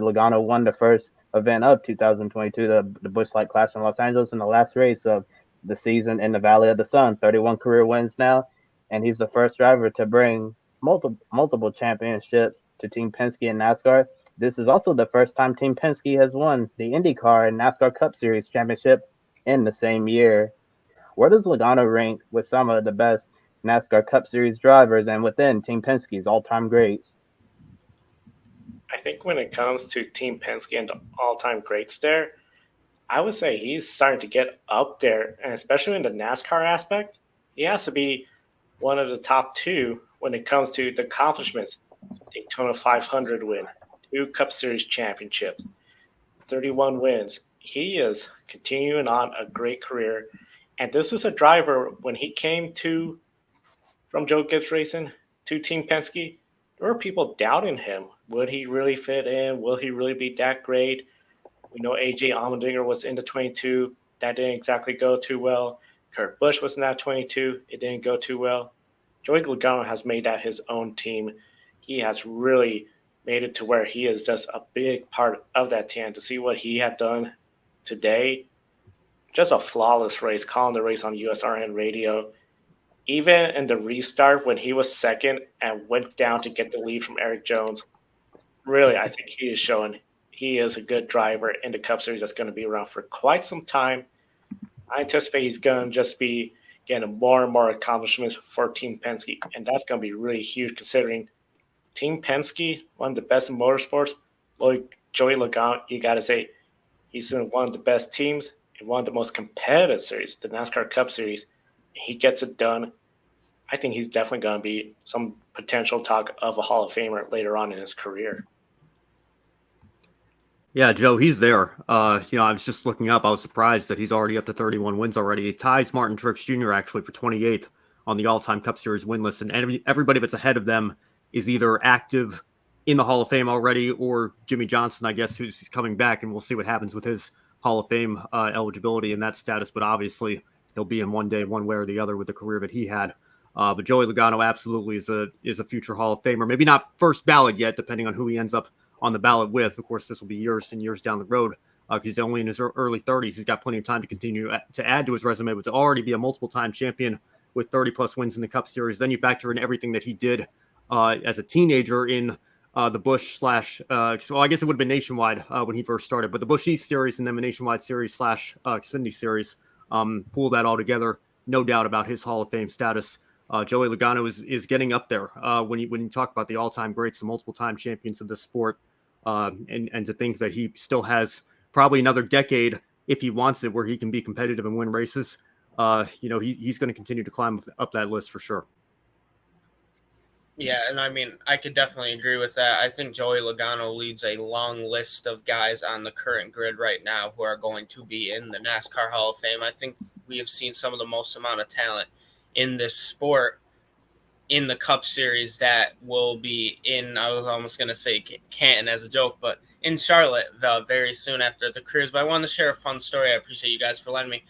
Logano won the first event of 2022, the Busch Light Clash in Los Angeles, in the last race of the season in the Valley of the Sun. 31 career wins now, and he's the first driver to bring multiple championships to Team Penske in NASCAR. This is also the first time Team Penske has won the IndyCar and NASCAR Cup Series championship in the same year. Where does Logano rank with some of the best NASCAR Cup Series drivers and within Team Penske's all-time greats? I think when it comes to Team Penske and the all-time greats there, I would say he's starting to get up there, and especially in the NASCAR aspect, he has to be one of the top two when it comes to the accomplishments. Daytona 500 win, two Cup Series championships, 31 wins. He is continuing on a great career, and this is a driver when he came to from Joe Gibbs Racing to Team Penske. There were people doubting him. Would he really fit in? Will he really be that great? We know AJ Allmendinger was in the 22. That didn't exactly go too well. Kurt Busch was in that 22. It didn't go too well. Joey Logano has made that his own team. He has really made it to where he is just a big part of that team. To see what he had done today, just a flawless race, calling the race on USRN radio. Even in the restart when he was second and went down to get the lead from Eric Jones, really, I think he is showing he is a good driver in the Cup Series that's going to be around for quite some time. I anticipate he's going to just be getting more and more accomplishments for Team Penske, and that's going to be really huge considering Team Penske, one of the best in motorsports. Like Joey Logano, you got to say he's in one of the best teams in one of the most competitive series, the NASCAR Cup Series. He gets it done. I think he's definitely going to be some potential talk of a Hall of Famer later on in his career. Yeah, Joe, he's there. I was just looking up. I was surprised that he's already up to 31 wins already. He ties Martin Truex Jr. actually for 28th on the all-time Cup Series win list, and everybody that's ahead of them is either active in the Hall of Fame already or Jimmy Johnson, I guess, who's coming back, and we'll see what happens with his Hall of Fame eligibility and that status. But obviously, he'll be in one day, one way or the other, with the career that he had. But Joey Logano absolutely is a future Hall of Famer. Maybe not first ballot yet, depending on who he ends up on the ballot with. Of course, this will be years and years down the road because he's only in his early 30s. He's got plenty of time to continue to add to his resume, but to already be a multiple-time champion with 30-plus wins in the Cup Series. Then you factor in everything that he did as a teenager in the Busch slash, well, I guess it would have been Nationwide when he first started, but the Busch East Series and then the Nationwide Series slash Xfinity Series, pull that all together. No doubt about his Hall of Fame status. Joey Logano is getting up there when you talk about the all-time greats, the multiple-time champions of this sport, and to think that he still has probably another decade if he wants it, where he can be competitive and win races. He's going to continue to climb up that list for sure. Yeah, and I mean, I could definitely agree with that. I think Joey Logano leads a long list of guys on the current grid right now who are going to be in the NASCAR Hall of Fame. I think we have seen some of the most amount of talent in this sport in the Cup Series that will be in, I was almost going to say Canton as a joke, but in Charlotte very soon after the careers. But I wanted to share a fun story. I appreciate you guys for letting me.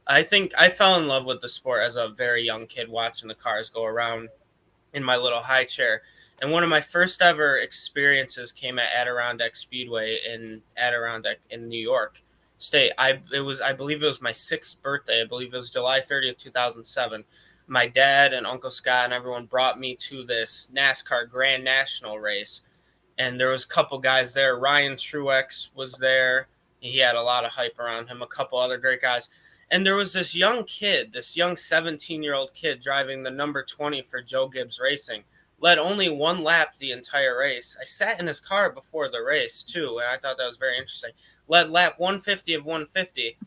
I think I fell in love with the sport as a very young kid watching the cars go around in my little high chair. And one of my first ever experiences came at Adirondack Speedway in Adirondack in New York State. I believe it was my 6th birthday. I believe it was July 30th, 2007. My dad and Uncle Scott and everyone brought me to this NASCAR Grand National race. And there was a couple guys there. Ryan Truex was there. He had a lot of hype around him, a couple other great guys. And there was this young kid, this young 17-year-old kid driving the number 20 for Joe Gibbs Racing. Led only one lap the entire race. I sat in his car before the race, too, and I thought that was very interesting. Led lap 150 of 150.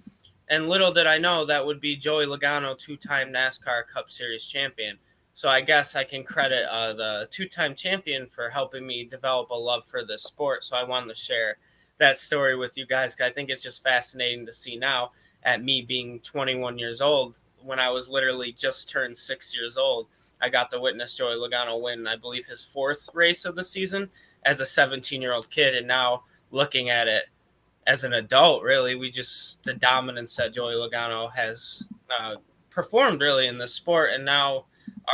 And little did I know that would be Joey Logano, 2-time NASCAR Cup Series champion. So I guess I can credit the 2-time champion for helping me develop a love for this sport. So I wanted to share that story with you guys because I think it's just fascinating to see now at me being 21 years old. When I was literally just turned 6 years old, I got to witness Joey Logano win, I believe, his 4th race of the season as a 17-year-old kid. And now looking at it, as an adult, really, the dominance that Joey Logano has performed really in this sport, and now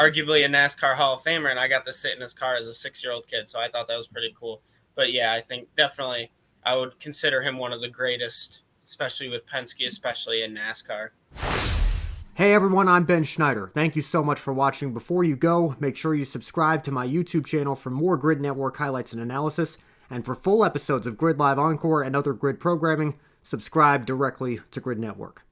arguably a NASCAR Hall of Famer, and I got to sit in his car as a 6-year-old kid, so I thought that was pretty cool. But yeah, I think definitely I would consider him one of the greatest, especially with Penske, especially in NASCAR. Hey everyone, I'm Ben Schneider. Thank you so much for watching. Before you go, make sure you subscribe to my YouTube channel for more Grid Network highlights and analysis. And for full episodes of Grid Live Encore and other Grid programming, subscribe directly to Grid Network.